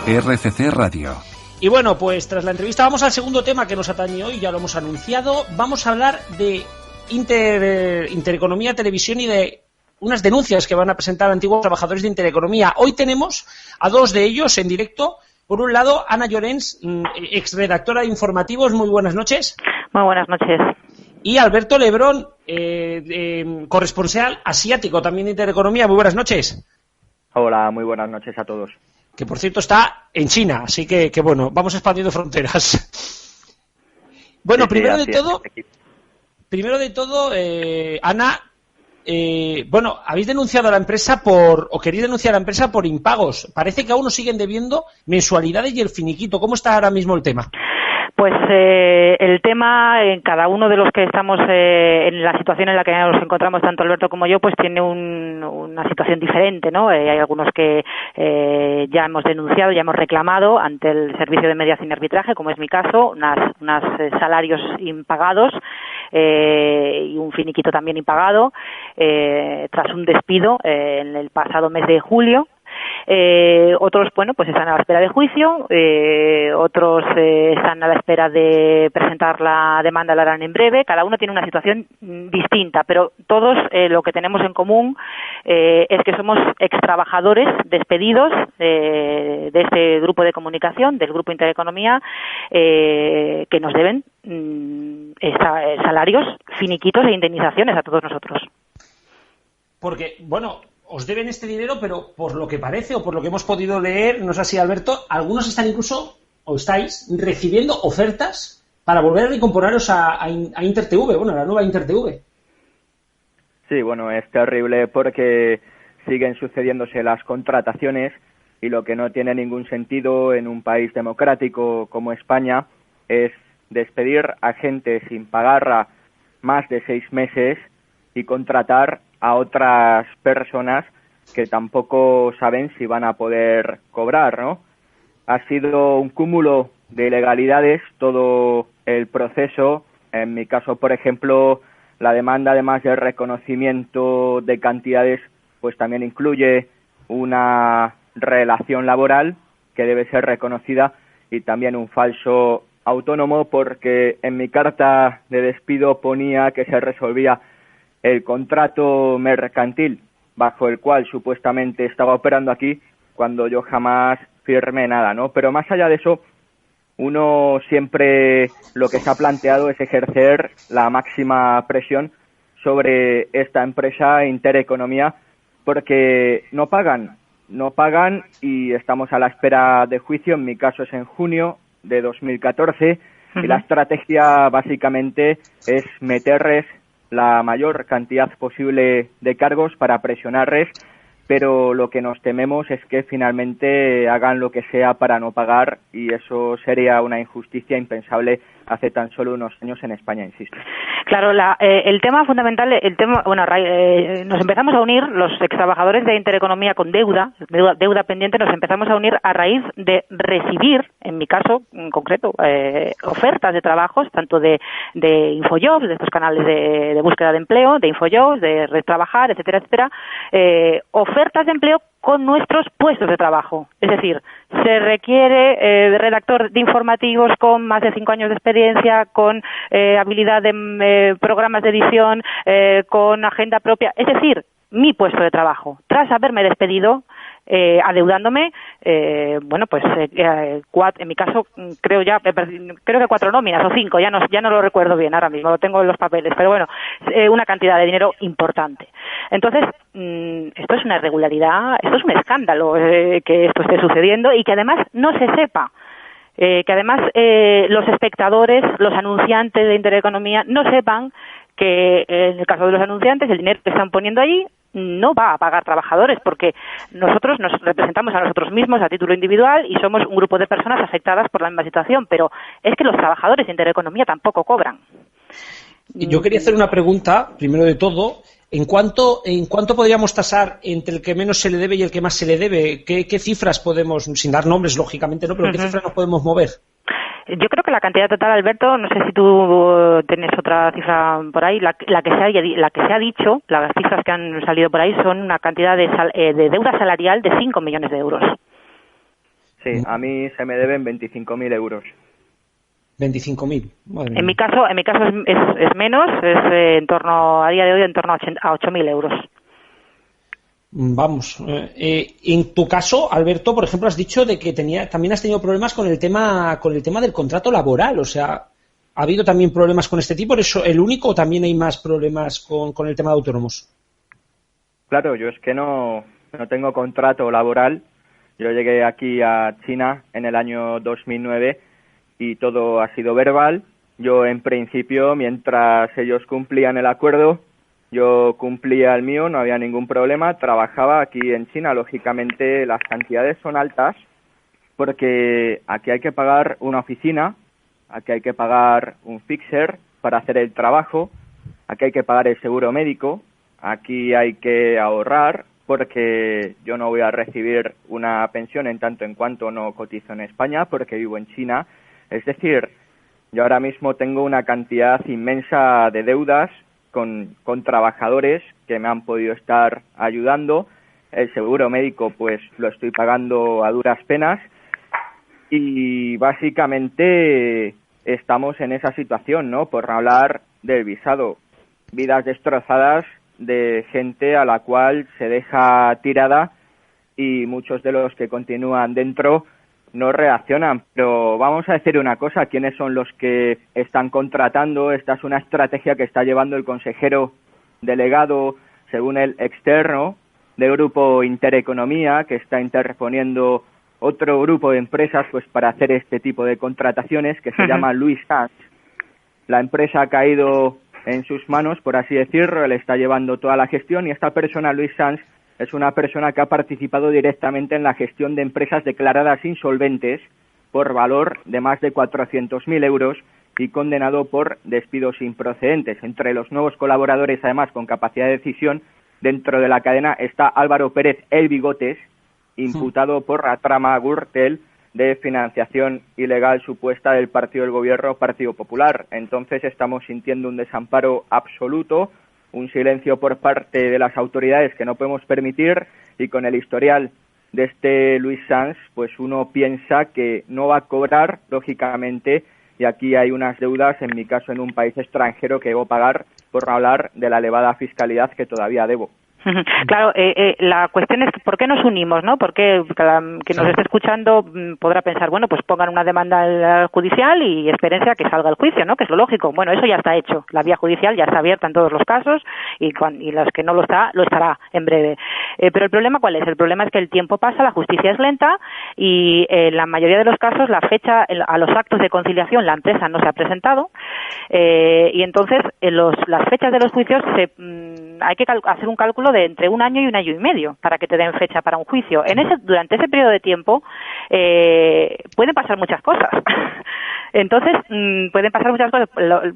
RCC Radio. Y bueno, pues tras la entrevista vamos al segundo tema que nos atañe hoy, ya lo hemos anunciado. Vamos a hablar de Intereconomía Televisión y de unas denuncias que van a presentar antiguos trabajadores de Intereconomía. Hoy tenemos a dos de ellos en directo. Por un lado, Ana Llorens, exredactora de Informativos. Muy buenas noches. Muy buenas noches. Y Alberto Lebrón, corresponsal asiático también de Intereconomía. Muy buenas noches. Hola, muy buenas noches a todos. Que por cierto está en China, así que bueno, vamos expandiendo fronteras. Bueno, sí, primero de todo, Ana, bueno, habéis denunciado a la empresa queréis denunciar a la empresa por impagos. Parece que aún nos siguen debiendo mensualidades y el finiquito. ¿Cómo está ahora mismo el tema? Pues el tema, en cada uno de los que estamos en la situación en la que nos encontramos, tanto Alberto como yo, pues tiene una situación diferente, ¿no? Hay algunos que ya hemos denunciado, ya hemos reclamado ante el Servicio de Mediación y Arbitraje, como es mi caso, unos salarios impagados y un finiquito también impagado tras un despido en el pasado mes de julio. Otros, bueno, pues están a la espera de juicio, otros están a la espera de presentar la demanda, la harán en breve. Cada uno tiene una situación distinta, pero todos lo que tenemos en común es que somos extrabajadores despedidos de este grupo de comunicación, del Grupo Intereconomía, que nos deben salarios, finiquitos e indemnizaciones a todos nosotros. Porque, bueno, os deben este dinero, pero por lo que parece o por lo que hemos podido leer, no sé si Alberto, algunos están incluso, o estáis, recibiendo ofertas para volver a recomponeros a InterTV, bueno, a la nueva InterTV. Sí, bueno, es terrible porque siguen sucediéndose las contrataciones y lo que no tiene ningún sentido en un país democrático como España es despedir a gente sin pagar más de 6 meses y contratar a otras personas que tampoco saben si van a poder cobrar, ¿no? Ha sido un cúmulo de ilegalidades todo el proceso. En mi caso, por ejemplo, la demanda, además del reconocimiento de cantidades, pues también incluye una relación laboral que debe ser reconocida y también un falso autónomo, porque en mi carta de despido ponía que se resolvía el contrato mercantil bajo el cual supuestamente estaba operando aquí, cuando yo jamás firmé nada, ¿no? Pero más allá de eso, uno siempre lo que se ha planteado es ejercer la máxima presión sobre esta empresa Intereconomía, porque no pagan y estamos a la espera de juicio. En mi caso es en junio de 2014 y la estrategia básicamente es meterles la mayor cantidad posible de cargos para presionarles, pero lo que nos tememos es que finalmente hagan lo que sea para no pagar, y eso sería una injusticia impensable hace tan solo unos años en España, insisto. Claro, el tema fundamental, nos empezamos a unir, los extrabajadores de Intereconomía con deuda pendiente, nos empezamos a unir a raíz de recibir, en mi caso en concreto, ofertas de trabajos, tanto de Infojobs, de estos canales de búsqueda de empleo, de Infojobs, de Red Trabajar, etcétera, ofertas de empleo con nuestros puestos de trabajo. Es decir, se requiere redactor de informativos con más de 5 años de experiencia, con habilidad de programas de edición, con agenda propia. Es decir, mi puesto de trabajo. Tras haberme despedido, adeudándome, en mi caso creo que 4 nóminas o 5, ya no lo recuerdo bien ahora mismo, lo tengo en los papeles, pero bueno, una cantidad de dinero importante. Entonces, esto es una irregularidad, esto es un escándalo que esto esté sucediendo y que además no se sepa. Que además los espectadores, los anunciantes de Intereconomía no sepan que en el caso de los anunciantes el dinero que están poniendo allí no va a pagar trabajadores, porque nosotros nos representamos a nosotros mismos a título individual y somos un grupo de personas afectadas por la misma situación, pero es que los trabajadores de Intereconomía tampoco cobran. Yo quería hacer una pregunta, primero de todo. ¿En cuánto podríamos tasar entre el que menos se le debe y el que más se le debe? ¿Qué cifras podemos, sin dar nombres lógicamente, ¿no? Pero qué cifras nos podemos mover? Yo creo que la cantidad total, Alberto, no sé si tú tienes otra cifra por ahí, la que se ha dicho, las cifras que han salido por ahí son una cantidad de deuda salarial de 5 millones de euros. Sí, a mí se me deben 25.000 euros. 25.000. En mi caso es menos, es a día de hoy en torno a 8.000 euros. Vamos, en tu caso, Alberto, por ejemplo, has dicho de que también has tenido problemas con el tema del contrato laboral, o sea, ¿ha habido también problemas con este tipo? ¿Eres el único o también hay más problemas con el tema de autónomos? Claro, yo es que no tengo contrato laboral. Yo llegué aquí a China en el año 2009 y todo ha sido verbal. Yo, en principio, mientras ellos cumplían el acuerdo, yo cumplía el mío, no había ningún problema. Trabajaba aquí en China. Lógicamente, las cantidades son altas porque aquí hay que pagar una oficina, aquí hay que pagar un fixer para hacer el trabajo, aquí hay que pagar el seguro médico, aquí hay que ahorrar porque yo no voy a recibir una pensión en tanto en cuanto no cotizo en España porque vivo en China. Es decir, yo ahora mismo tengo una cantidad inmensa de deudas con trabajadores que me han podido estar ayudando. El seguro médico pues lo estoy pagando a duras penas y básicamente estamos en esa situación, ¿no? Por hablar del visado. Vidas destrozadas de gente a la cual se deja tirada y muchos de los que continúan dentro no reaccionan. Pero vamos a decir una cosa, ¿quiénes son los que están contratando? Esta es una estrategia que está llevando el consejero delegado, según el externo, del grupo Intereconomía, que está interponiendo otro grupo de empresas pues para hacer este tipo de contrataciones, que se llama Louis Sanz. La empresa ha caído en sus manos, por así decirlo, él está llevando toda la gestión y esta persona, Louis Sanz, es una persona que ha participado directamente en la gestión de empresas declaradas insolventes por valor de más de 400.000 euros y condenado por despidos improcedentes. Entre los nuevos colaboradores, además, con capacidad de decisión dentro de la cadena está Álvaro Pérez El Bigotes, imputado por la trama Gürtel de financiación ilegal supuesta del partido del gobierno, Partido Popular. Entonces estamos sintiendo un desamparo absoluto, un silencio por parte de las autoridades que no podemos permitir y con el historial de este Louis Sanz, pues uno piensa que no va a cobrar, lógicamente, y aquí hay unas deudas, en mi caso en un país extranjero, que debo pagar por no hablar de la elevada fiscalidad que todavía debo. Claro, la cuestión es por qué nos unimos, ¿no? Porque que nos esté escuchando podrá pensar, bueno, pues pongan una demanda judicial y espérense a que salga el juicio, ¿no? Que es lo lógico. Bueno, eso ya está hecho. La vía judicial ya está abierta en todos los casos y los que no lo estará en breve. Pero el problema, ¿cuál es? El problema es que el tiempo pasa, la justicia es lenta y en la mayoría de los casos la fecha a los actos de conciliación la empresa no se ha presentado y entonces las fechas de los juicios hay que hacer un cálculo de entre 1 año y 1 año y medio para que te den fecha para un juicio. Durante ese periodo de tiempo pueden pasar muchas cosas. Entonces, pueden pasar muchas cosas.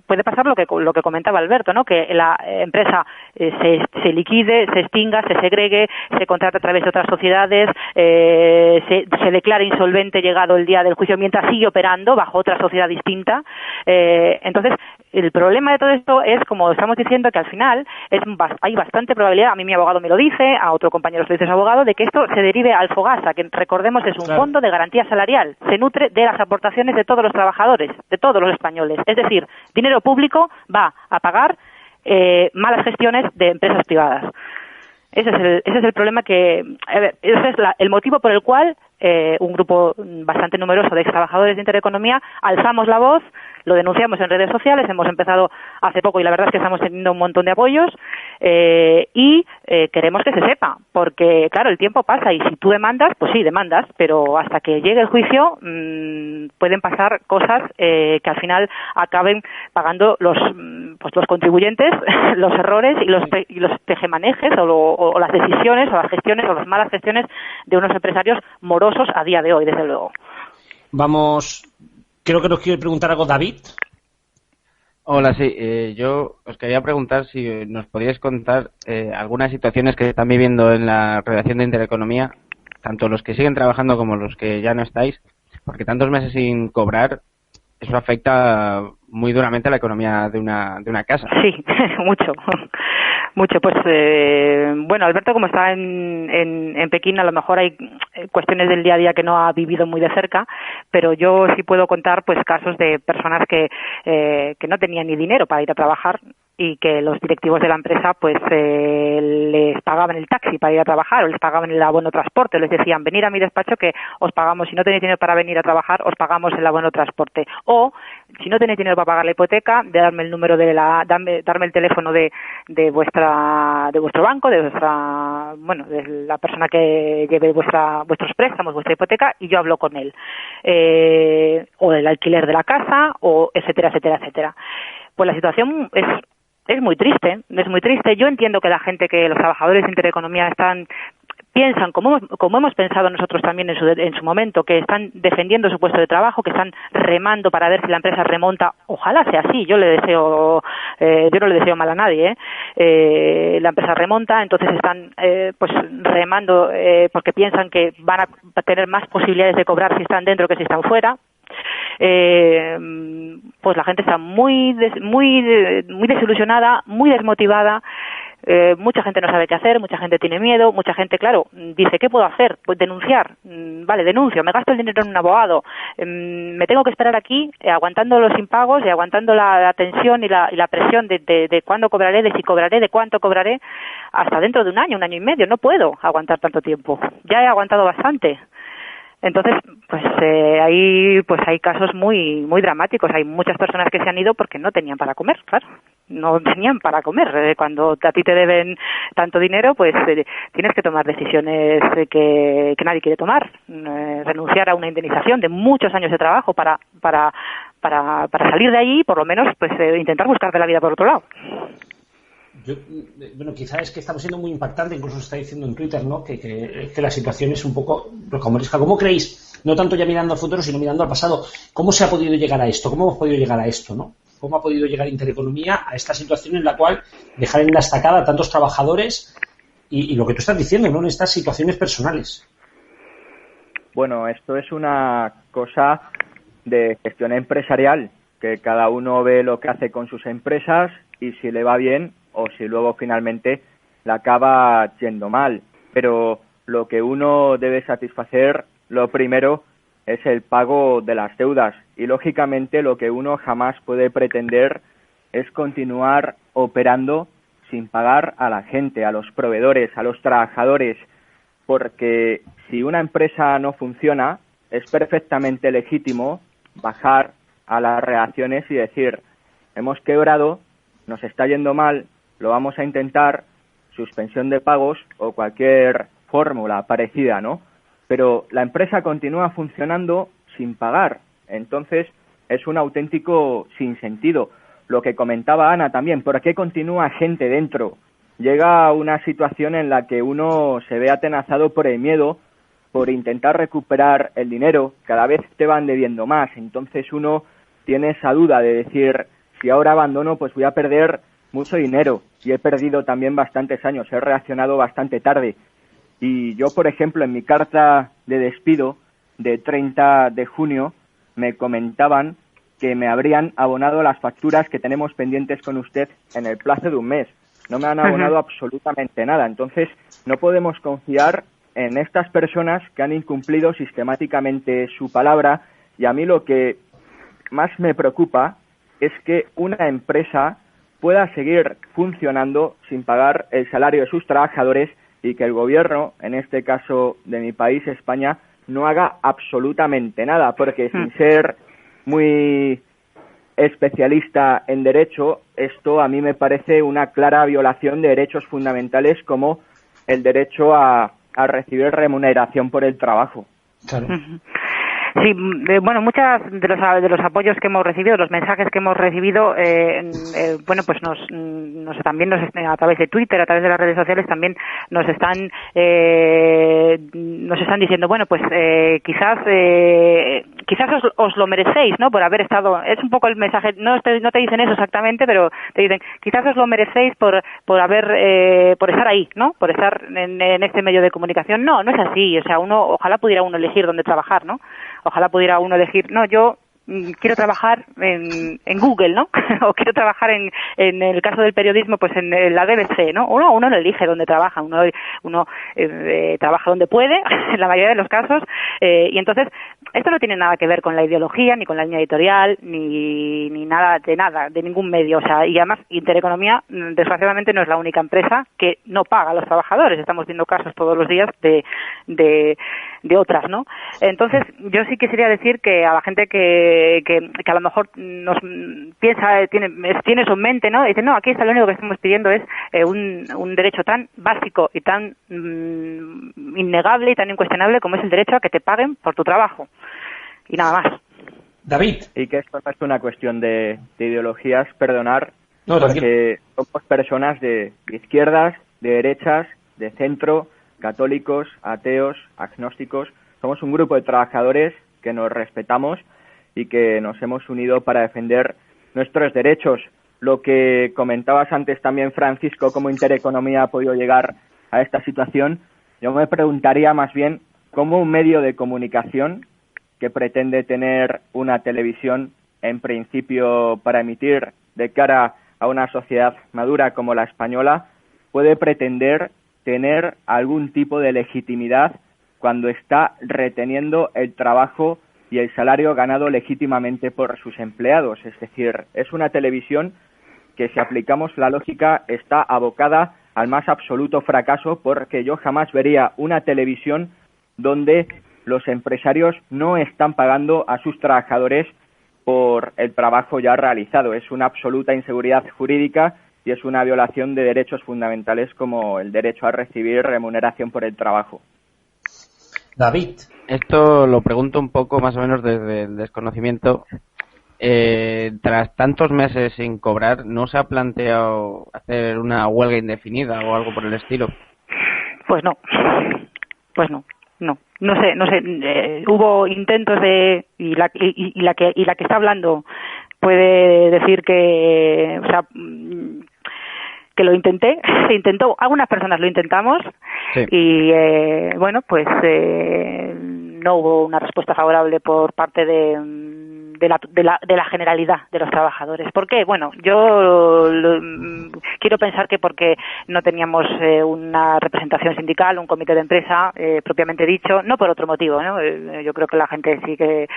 Puede pasar lo que comentaba Alberto, ¿no? Que la empresa se liquide, se extinga, se segregue, se contrate a través de otras sociedades, se declare insolvente llegado el día del juicio mientras sigue operando bajo otra sociedad distinta. Entonces, el problema de todo esto es, como estamos diciendo, que al final hay bastante probabilidad, a mí mi abogado me lo dice, a otro compañero le dice su abogado, de que esto se derive al FOGASA, que recordemos es un fondo de garantía salarial, se nutre de las aportaciones de todos los trabajadores, de todos los españoles, es decir, dinero público va a pagar malas gestiones de empresas privadas. Ese es el problema ese es el motivo por el cual un grupo bastante numeroso de extrabajadores de Intereconomía alzamos la voz, lo denunciamos en redes sociales, hemos empezado hace poco y la verdad es que estamos teniendo un montón de apoyos y queremos que se sepa, porque claro, el tiempo pasa y si tú demandas, pues sí, demandas, pero hasta que llegue el juicio pueden pasar cosas que al final acaben pagando los contribuyentes los errores y los tejemanejes o las decisiones o las gestiones o las malas gestiones de unos empresarios morosos a día de hoy, desde luego. Vamos, creo que nos quiere preguntar algo David. Hola, sí. Yo os quería preguntar si nos podíais contar algunas situaciones que están viviendo en la redacción de Intereconomía, tanto los que siguen trabajando como los que ya no estáis, porque tantos meses sin cobrar, eso afecta muy duramente a la economía de una casa. Sí, mucho. Mucho, pues bueno, Alberto, como está en Pekín, a lo mejor hay cuestiones del día a día que no ha vivido muy de cerca, pero yo sí puedo contar pues casos de personas que no tenían ni dinero para ir a trabajar y que los directivos de la empresa pues les pagaban el taxi para ir a trabajar o les pagaban el abono transporte, o les decían venir a mi despacho que os pagamos, si no tenéis dinero para venir a trabajar os pagamos el abono transporte, o si no tenéis dinero para pagar la hipoteca, de darme el número de darme el teléfono de vuestro banco, de la persona que lleve vuestros préstamos, vuestra hipoteca, y yo hablo con él, o el alquiler de la casa, o etcétera, etcétera, etcétera. Pues la situación es muy triste, es muy triste. Yo entiendo que los trabajadores de Intereconomía piensan, como hemos pensado nosotros también en su momento, que están defendiendo su puesto de trabajo, que están remando para ver si la empresa remonta. Ojalá sea así, yo no le deseo mal a nadie, la empresa remonta, entonces están pues remando porque piensan que van a tener más posibilidades de cobrar si están dentro que si están fuera. Pues la gente está muy desilusionada, muy desmotivada. Mucha gente no sabe qué hacer, mucha gente tiene miedo, mucha gente, claro, dice, ¿qué puedo hacer? Pues denunciar. Vale, denuncio, me gasto el dinero en un abogado, me tengo que esperar aquí aguantando los impagos y aguantando la tensión y la presión de cuándo cobraré, de si cobraré, de cuánto cobraré, hasta dentro de un año y medio. No puedo aguantar tanto tiempo, ya he aguantado bastante. Entonces, pues hay casos muy muy dramáticos. Hay muchas personas que se han ido porque no tenían para comer, claro. No tenían para comer. Cuando a ti te deben tanto dinero, pues tienes que tomar decisiones que nadie quiere tomar. Renunciar a una indemnización de muchos años de trabajo para salir de allí, por lo menos, pues intentar buscarte la vida por otro lado. Quizás es que estamos siendo muy impactante, incluso se está diciendo en Twitter, ¿no? que la situación es un poco rocambolesca. ¿Cómo creéis, no tanto ya mirando al futuro, sino mirando al pasado, cómo se ha podido llegar a esto? ¿Cómo hemos podido llegar a esto, no? ¿Cómo ha podido llegar Intereconomía a esta situación en la cual dejar en la estacada a tantos trabajadores y lo que tú estás diciendo, ¿no? En estas situaciones personales? Bueno, esto es una cosa de gestión empresarial, que cada uno ve lo que hace con sus empresas y si le va bien o si luego finalmente la acaba yendo mal. Pero lo que uno debe satisfacer, lo primero, es el pago de las deudas. Y lógicamente lo que uno jamás puede pretender es continuar operando sin pagar a la gente, a los proveedores, a los trabajadores, porque si una empresa no funciona, es perfectamente legítimo bajar a las reacciones y decir, hemos quebrado, nos está yendo mal, lo vamos a intentar, suspensión de pagos o cualquier fórmula parecida, ¿no? Pero la empresa continúa funcionando sin pagar, entonces es un auténtico sinsentido. Lo que comentaba Ana también, ¿por qué continúa gente dentro? Llega una situación en la que uno se ve atenazado por el miedo, por intentar recuperar el dinero, cada vez te van debiendo más, entonces uno tiene esa duda de decir, si ahora abandono, pues voy a perder mucho dinero y he perdido también bastantes años, he reaccionado bastante tarde. Y yo, por ejemplo, en mi carta de despido de 30 de junio me comentaban que me habrían abonado las facturas que tenemos pendientes con usted en el plazo de un mes. No me han abonado absolutamente nada. Entonces, no podemos confiar en estas personas que han incumplido sistemáticamente su palabra, y a mí lo que más me preocupa es que una empresa pueda seguir funcionando sin pagar el salario de sus trabajadores y que el gobierno, en este caso de mi país, España, no haga absolutamente nada, porque sin ser muy especialista en derecho, esto a mí me parece una clara violación de derechos fundamentales como el derecho a recibir remuneración por el trabajo. Claro. Sí, bueno, muchas de los apoyos que hemos recibido, los mensajes que hemos recibido, bueno, pues también a través de Twitter, a través de las redes sociales también nos están diciendo, bueno, pues quizás os lo merecéis, ¿no? Por haber estado, es un poco el mensaje, no te dicen eso exactamente, pero te dicen, quizás os lo merecéis por estar ahí, ¿no? Por estar en este medio de comunicación. No es así, o sea, ojalá pudiera uno elegir dónde trabajar, ¿no? Ojalá pudiera uno elegir, no, yo quiero trabajar en Google, ¿no? O quiero trabajar en el caso del periodismo, pues en la BBC, ¿no? Uno no elige dónde trabaja, uno trabaja donde puede, en la mayoría de los casos, y entonces esto no tiene nada que ver con la ideología, ni con la línea editorial, ni nada, de ningún medio, o sea, y además Intereconomía, desgraciadamente, no es la única empresa que no paga a los trabajadores, estamos viendo casos todos los días de otras, ¿no? Entonces, yo sí quisiera decir que a la gente que a lo mejor nos piensa, tiene eso en mente, ¿no? Dice, no, aquí está, lo único que estamos pidiendo es un derecho tan básico y tan innegable y tan incuestionable como es el derecho a que te paguen por tu trabajo. Y nada más. David. Y que esto no es una cuestión de ideologías, perdonar, no, porque somos personas de izquierdas, de derechas, de centro, católicos, ateos, agnósticos. Somos un grupo de trabajadores que nos respetamos y que nos hemos unido para defender nuestros derechos. Lo que comentabas antes también, Francisco, cómo Intereconomía ha podido llegar a esta situación, yo me preguntaría más bien cómo un medio de comunicación que pretende tener una televisión, en principio para emitir de cara a una sociedad madura como la española, puede pretender tener algún tipo de legitimidad cuando está reteniendo el trabajo y el salario ganado legítimamente por sus empleados. Es decir, es una televisión que, si aplicamos la lógica, está abocada al más absoluto fracaso, porque yo jamás vería una televisión donde los empresarios no están pagando a sus trabajadores por el trabajo ya realizado. Es una absoluta inseguridad jurídica y es una violación de derechos fundamentales como el derecho a recibir remuneración por el trabajo. David. Esto lo pregunto un poco más o menos desde el desconocimiento. Tras tantos meses sin cobrar, ¿no se ha planteado hacer una huelga indefinida o algo por el estilo? Pues no. No sé, hubo intentos y la que está hablando puede decir que, o sea, que lo intenté, se intentó, algunas personas lo intentamos, sí. Y bueno, pues no hubo una respuesta favorable por parte de la generalidad de los trabajadores. ¿Por qué? Bueno, yo quiero pensar que porque no teníamos una representación sindical, un comité de empresa propiamente dicho, no por otro motivo, ¿no? Yo creo que la gente sí que,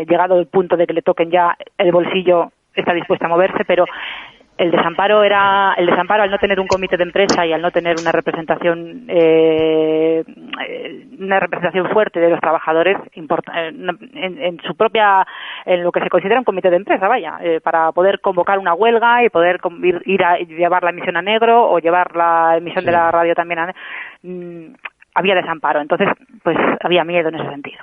llegado el punto de que le toquen ya el bolsillo, está dispuesta a moverse, pero el desamparo al no tener un comité de empresa y al no tener una representación fuerte de los trabajadores en su propia, en lo que se considera un comité de empresa, vaya, para poder convocar una huelga y poder ir a llevar la emisión a negro o llevar la emisión de la radio también a había desamparo, entonces pues había miedo en ese sentido.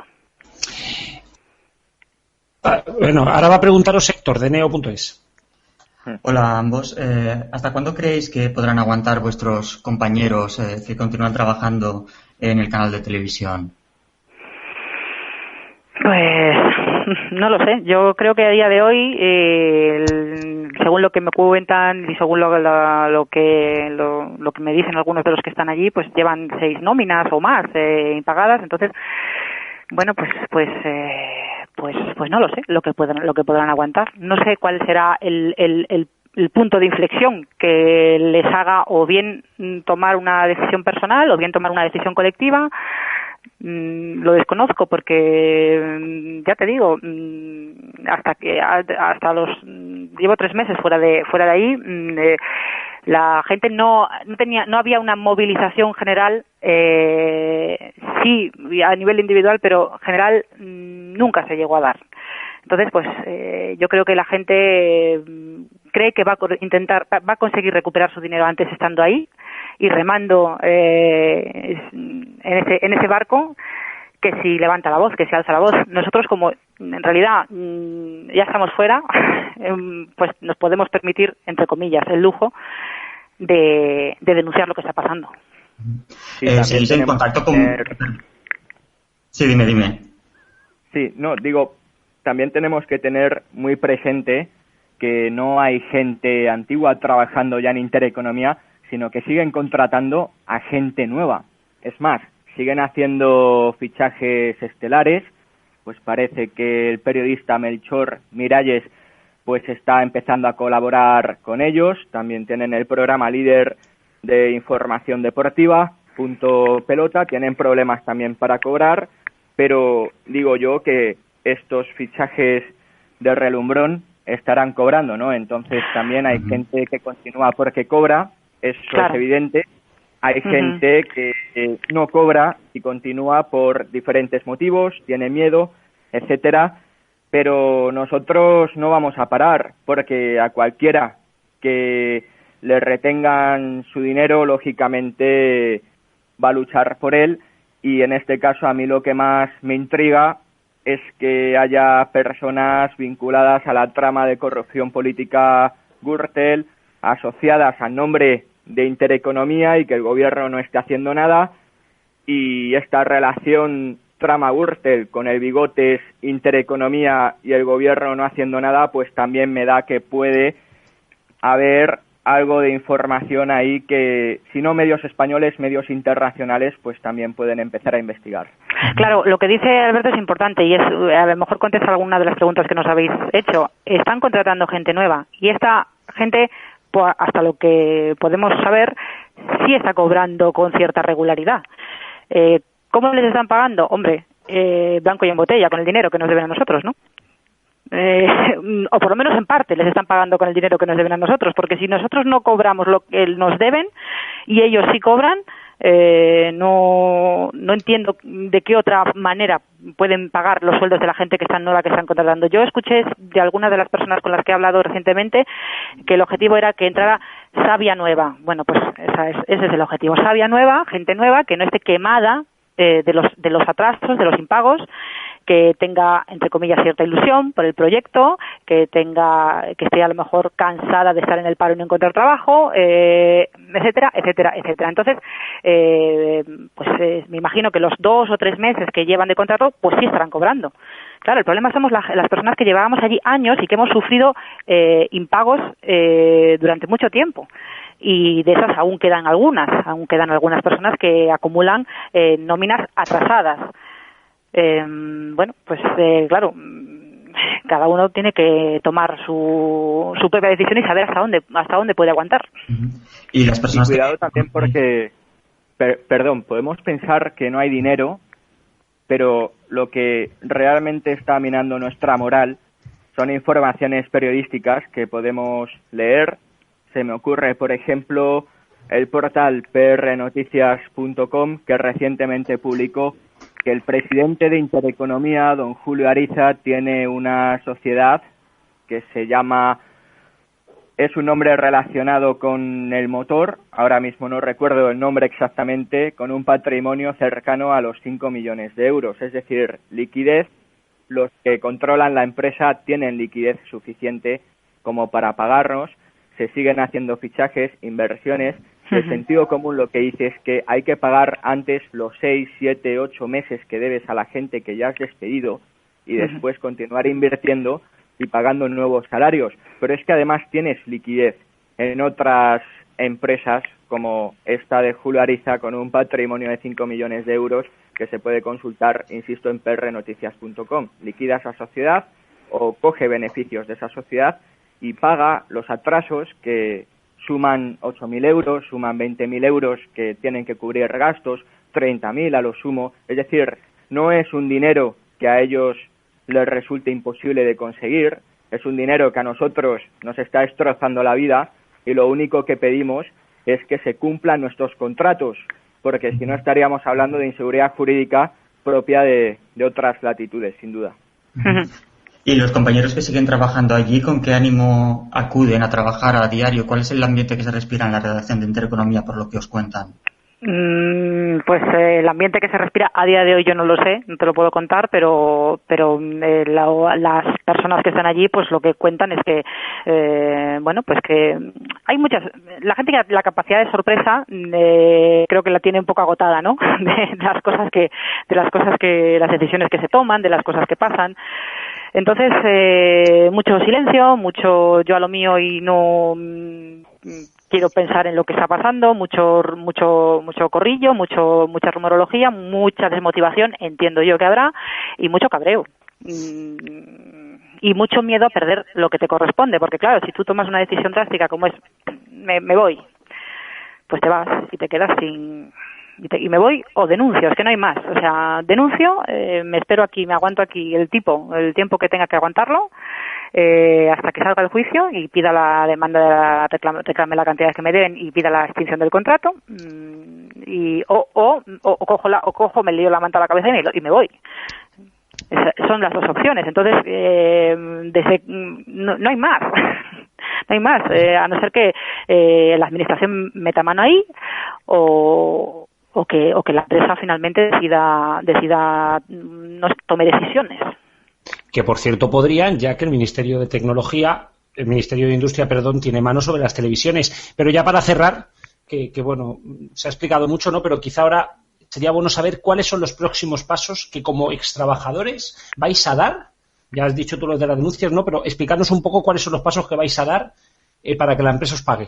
Bueno, ahora va a preguntaros Héctor de Neo.es. Hola a ambos. ¿Hasta cuándo creéis que podrán aguantar vuestros compañeros que continúan trabajando en el canal de televisión? Pues no lo sé. Yo creo que a día de hoy, según lo que me cuentan y según lo que me dicen algunos de los que están allí, pues llevan 6 nóminas o más impagadas. Entonces, bueno, pues no lo sé lo que podrán aguantar. No sé cuál será el punto de inflexión que les haga o bien tomar una decisión personal o bien tomar una decisión colectiva. Lo desconozco porque ya te digo, llevo 3 meses fuera de ahí. La gente no había una movilización general, sí a nivel individual, pero general nunca se llegó a dar. Entonces, pues yo creo que la gente cree que va a conseguir recuperar su dinero antes estando ahí y remando en ese barco, que si levanta la voz, que si alza la voz. Nosotros, como en realidad ya estamos fuera, pues nos podemos permitir, entre comillas, el lujo de denunciar lo que está pasando. ¿Seguís en contacto con...? Sí, dime. Sí, no, digo, también tenemos que tener muy presente que no hay gente antigua trabajando ya en Intereconomía, sino que siguen contratando a gente nueva. Es más, siguen haciendo fichajes estelares, pues parece que el periodista Melchor Miralles pues está empezando a colaborar con ellos. También tienen el programa líder de información deportiva, Punto Pelota, tienen problemas también para cobrar, pero digo yo que estos fichajes de relumbrón estarán cobrando, ¿no? Entonces también hay gente que continúa porque cobra, eso es evidente. Hay gente que no cobra y continúa por diferentes motivos, tiene miedo, etcétera, pero nosotros no vamos a parar, porque a cualquiera que le retengan su dinero, lógicamente va a luchar por él, y en este caso a mí lo que más me intriga es que haya personas vinculadas a la trama de corrupción política Gürtel, asociadas al nombre de Intereconomía, y que el gobierno no esté haciendo nada, y esta relación trama Gürtel con el Bigotes, Intereconomía y el gobierno no haciendo nada, pues también me da que puede haber algo de información ahí que, si no medios españoles, medios internacionales, pues también pueden empezar a investigar. Claro, lo que dice Alberto es importante y es, a lo mejor contesta alguna de las preguntas que nos habéis hecho. Están contratando gente nueva y esta gente, pues, hasta lo que podemos saber, sí está cobrando con cierta regularidad. ¿Cómo les están pagando? Hombre, blanco y en botella, con el dinero que nos deben a nosotros, ¿no? O por lo menos en parte les están pagando con el dinero que nos deben a nosotros, porque si nosotros no cobramos lo que nos deben y ellos sí cobran, no entiendo de qué otra manera pueden pagar los sueldos de la gente que está nueva, que están contratando. Yo escuché de algunas de las personas con las que he hablado recientemente que el objetivo era que entrara savia nueva. Bueno, pues ese es el objetivo, savia nueva, gente nueva que no esté quemada de los atrasos, de los impagos, que tenga, entre comillas, cierta ilusión por el proyecto, que esté a lo mejor cansada de estar en el paro y no encontrar trabajo, etcétera, etcétera, etcétera. Entonces, me imagino que los 2 o 3 meses que llevan de contrato, pues sí estarán cobrando. Claro, el problema somos las personas que llevábamos allí años y que hemos sufrido impagos durante mucho tiempo. Y de esas aún quedan algunas personas que acumulan nóminas atrasadas. Claro, cada uno tiene que tomar su propia decisión y saber hasta dónde puede aguantar. Y las personas cuidado también porque, podemos pensar que no hay dinero, pero lo que realmente está minando nuestra moral son informaciones periodísticas que podemos leer. Se me ocurre, por ejemplo, el portal prnoticias.com, que recientemente publicó que el presidente de Intereconomía, don Julio Ariza, tiene una sociedad que se llama, es un nombre relacionado con el motor, ahora mismo no recuerdo el nombre exactamente, con un patrimonio cercano a los 5 millones de euros, es decir, liquidez. Los que controlan la empresa tienen liquidez suficiente como para pagarnos, se siguen haciendo fichajes, inversiones. El sentido común lo que dice es que hay que pagar antes los 6, 7, 8 meses que debes a la gente que ya has despedido y después continuar invirtiendo y pagando nuevos salarios. Pero es que además tienes liquidez en otras empresas como esta de Julio Ariza con un patrimonio de 5 millones de euros que se puede consultar, insisto, en prnoticias.com. Liquida esa sociedad o coge beneficios de esa sociedad y paga los atrasos que suman 8.000 euros, suman 20.000 euros que tienen que cubrir gastos, 30.000 a lo sumo. Es decir, no es un dinero que a ellos les resulte imposible de conseguir, es un dinero que a nosotros nos está destrozando la vida y lo único que pedimos es que se cumplan nuestros contratos, porque si no estaríamos hablando de inseguridad jurídica propia de otras latitudes, sin duda. ¿Y los compañeros que siguen trabajando allí, con qué ánimo acuden a trabajar a diario? ¿Cuál es el ambiente que se respira en la redacción de Intereconomía, por lo que os cuentan? Pues el ambiente que se respira a día de hoy yo no lo sé, no te lo puedo contar, pero las personas que están allí pues lo que cuentan es que pues que hay muchas, la gente que la capacidad de sorpresa creo que la tiene un poco agotada, ¿no? de las cosas que las decisiones que se toman, de las cosas que pasan. Entonces, mucho silencio, mucho yo a lo mío y no quiero pensar en lo que está pasando, mucho corrillo, mucha rumorología, mucha desmotivación, entiendo yo que habrá, y mucho cabreo. y mucho miedo a perder lo que te corresponde, porque claro, si tú tomas una decisión drástica como es me voy, pues te vas y te quedas sin y me voy o denuncio, es que no hay más, o sea, denuncio, me espero aquí, me aguanto aquí el tiempo que tenga que aguantarlo, hasta que salga el juicio y pida la demanda, reclame la cantidad que me deben y pida la extinción del contrato, y o cojo, me lío la manta a la cabeza y me voy. Son las dos opciones. Entonces, no hay más. No hay más, a no ser que la administración meta mano ahí o que la empresa finalmente decida no tome decisiones. Que por cierto podrían, ya que el Ministerio de Industria, tiene mano sobre las televisiones. Pero ya para cerrar, que bueno, se ha explicado mucho, ¿no? Pero quizá ahora sería bueno saber cuáles son los próximos pasos que como extrabajadores vais a dar. Ya has dicho tú lo de las denuncias, ¿no? Pero explicarnos un poco cuáles son los pasos que vais a dar para que la empresa os pague.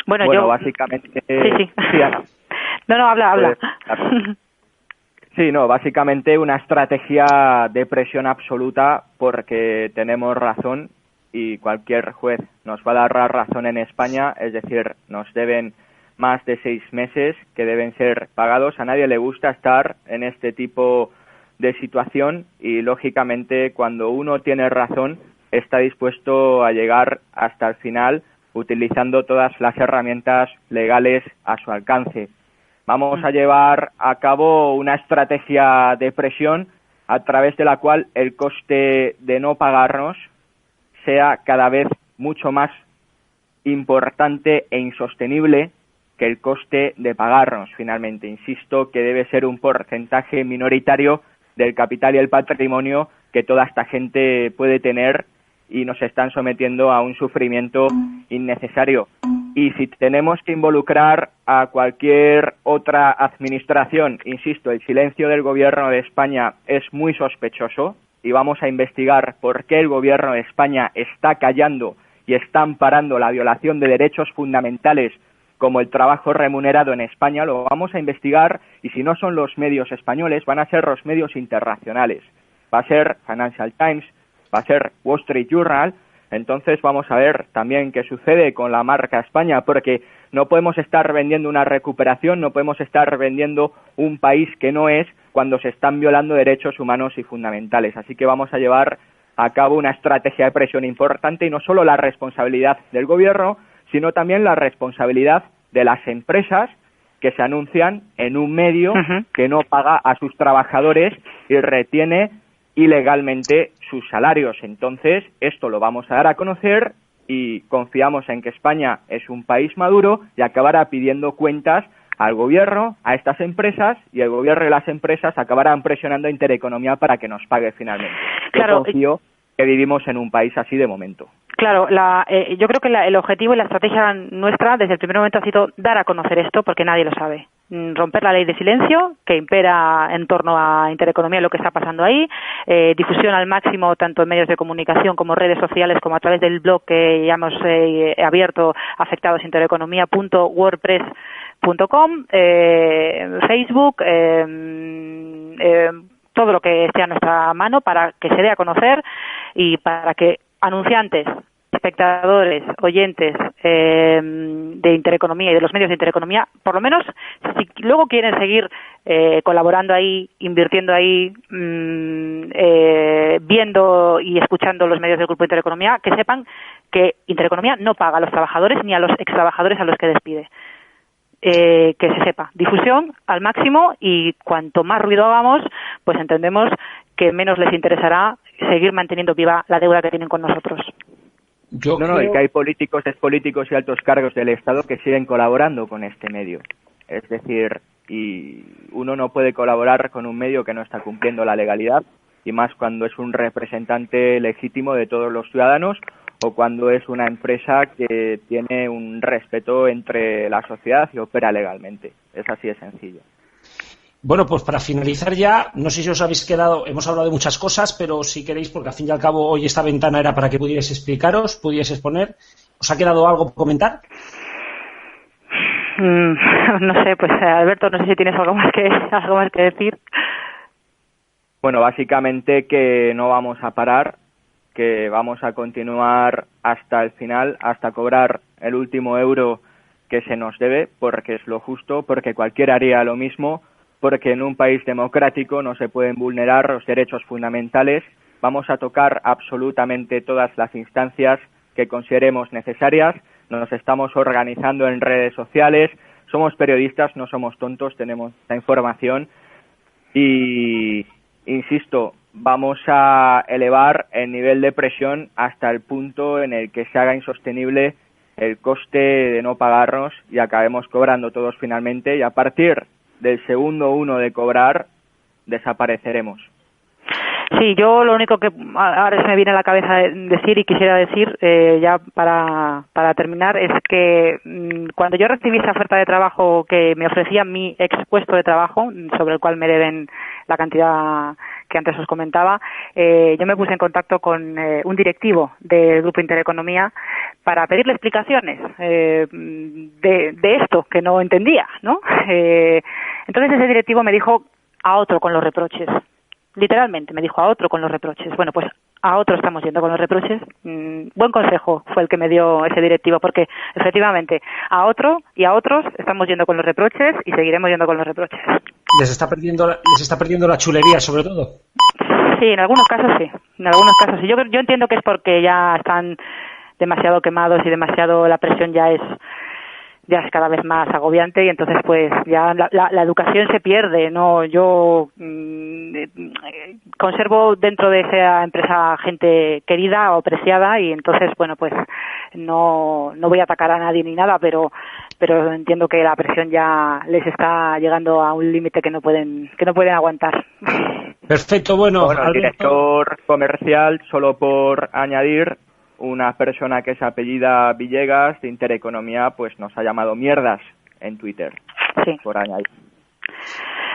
Bueno, yo básicamente... Sí. Ana. No, habla. Sí, básicamente una estrategia de presión absoluta porque tenemos razón y cualquier juez nos va a dar la razón en España, es decir, nos deben más de 6 meses que deben ser pagados. A nadie le gusta estar en este tipo de situación y, lógicamente, cuando uno tiene razón, está dispuesto a llegar hasta el final utilizando todas las herramientas legales a su alcance. Vamos a llevar a cabo una estrategia de presión a través de la cual el coste de no pagarnos sea cada vez mucho más importante e insostenible que el coste de pagarnos. Finalmente, insisto que debe ser un porcentaje minoritario del capital y el patrimonio que toda esta gente puede tener y nos están sometiendo a un sufrimiento innecesario. Y si tenemos que involucrar a cualquier otra administración, insisto, el silencio del Gobierno de España es muy sospechoso y vamos a investigar por qué el Gobierno de España está callando y está amparando la violación de derechos fundamentales como el trabajo remunerado en España. Lo vamos a investigar y si no son los medios españoles, van a ser los medios internacionales. Va a ser Financial Times, va a ser Wall Street Journal. Entonces vamos a ver también qué sucede con la marca España, porque no podemos estar vendiendo una recuperación, no podemos estar vendiendo un país que no es cuando se están violando derechos humanos y fundamentales. Así que vamos a llevar a cabo una estrategia de presión importante y no solo la responsabilidad del gobierno, sino también la responsabilidad de las empresas que se anuncian en un medio que no paga a sus trabajadores y retiene ilegalmente sus salarios. Entonces, esto lo vamos a dar a conocer y confiamos en que España es un país maduro y acabará pidiendo cuentas al gobierno, a estas empresas, y el gobierno y las empresas acabarán presionando a Intereconomía para que nos pague finalmente. Claro. Yo confío que vivimos en un país así de momento. Claro, yo creo que el objetivo y la estrategia nuestra desde el primer momento ha sido dar a conocer esto porque nadie lo sabe. Romper la ley de silencio que impera en torno a Intereconomía, lo que está pasando ahí, difusión al máximo tanto en medios de comunicación como redes sociales como a través del blog que ya hemos abierto, afectadosintereconomía.wordpress.com, Facebook, todo lo que esté a nuestra mano para que se dé a conocer y para que anunciantes, espectadores, oyentes de Intereconomía y de los medios de Intereconomía, por lo menos, si luego quieren seguir colaborando ahí, invirtiendo ahí, viendo y escuchando los medios del Grupo Intereconomía, que sepan que Intereconomía no paga a los trabajadores ni a los extrabajadores a los que despide. Que se sepa. Difusión al máximo y cuanto más ruido hagamos, pues entendemos que menos les interesará seguir manteniendo viva la deuda que tienen con nosotros. Y que hay políticos, expolíticos y altos cargos del Estado que siguen colaborando con este medio. Es decir, y uno no puede colaborar con un medio que no está cumpliendo la legalidad, y más cuando es un representante legítimo de todos los ciudadanos o cuando es una empresa que tiene un respeto entre la sociedad y opera legalmente. Es así de sencillo. Bueno, pues para finalizar ya, no sé si os habéis quedado, hemos hablado de muchas cosas, pero si queréis, porque al fin y al cabo hoy esta ventana era para que pudierais explicaros, pudierais exponer. ¿Os ha quedado algo por comentar? No sé, pues Alberto, no sé si tienes algo más que decir. Bueno, básicamente que no vamos a parar, que vamos a continuar hasta el final, hasta cobrar el último euro que se nos debe, porque es lo justo, porque cualquiera haría lo mismo, porque en un país democrático no se pueden vulnerar los derechos fundamentales. Vamos a tocar absolutamente todas las instancias que consideremos necesarias. Nos estamos organizando en redes sociales. Somos periodistas, no somos tontos, tenemos la información. Y, insisto, vamos a elevar el nivel de presión hasta el punto en el que se haga insostenible el coste de no pagarnos y acabemos cobrando todos finalmente. Y a partir del segundo uno de cobrar, desapareceremos. Sí, yo lo único que ahora se me viene a la cabeza decir y quisiera decir ya para terminar es que cuando yo recibí esa oferta de trabajo que me ofrecía mi ex puesto de trabajo, sobre el cual me deben la cantidad que antes os comentaba, yo me puse en contacto con un directivo del Grupo Intereconomía para pedirle explicaciones de esto que no entendía, ¿no? Entonces ese directivo me dijo a otro con los reproches. Literalmente me dijo a otro con los reproches. Bueno, pues a otro estamos yendo con los reproches. Buen consejo fue el que me dio ese directivo, porque efectivamente a otro y a otros estamos yendo con los reproches y seguiremos yendo con los reproches. Les está perdiendo la chulería, sobre todo. Sí, en algunos casos sí. En algunos casos sí. Yo entiendo que es porque ya están demasiado quemados y demasiado, la presión ya es cada vez más agobiante y entonces pues ya la educación se pierde, ¿no? Yo conservo dentro de esa empresa gente querida o apreciada y entonces bueno pues no voy a atacar a nadie ni nada, pero entiendo que la presión ya les está llegando a un límite que no pueden aguantar. Perfecto, bueno el director comercial, solo por añadir, una persona que se apellida Villegas de Intereconomía, pues nos ha llamado mierdas en Twitter. Sí. Por añadir.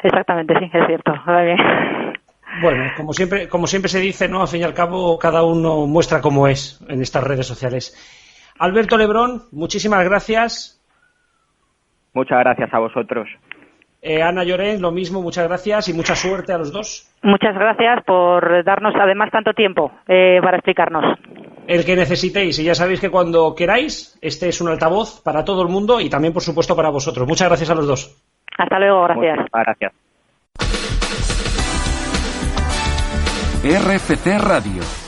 Exactamente, sí, es cierto. Vale. Bueno, como siempre se dice, ¿no? Al fin y al cabo, cada uno muestra cómo es en estas redes sociales. Alberto Lebrón, muchísimas gracias. Muchas gracias a vosotros. Ana Llorens, lo mismo, muchas gracias y mucha suerte a los dos. Muchas gracias por darnos además tanto tiempo para explicarnos. El que necesitéis, y ya sabéis que cuando queráis, este es un altavoz para todo el mundo y también, por supuesto, para vosotros. Muchas gracias a los dos. Hasta luego, gracias. Muchas gracias. RFC Radio.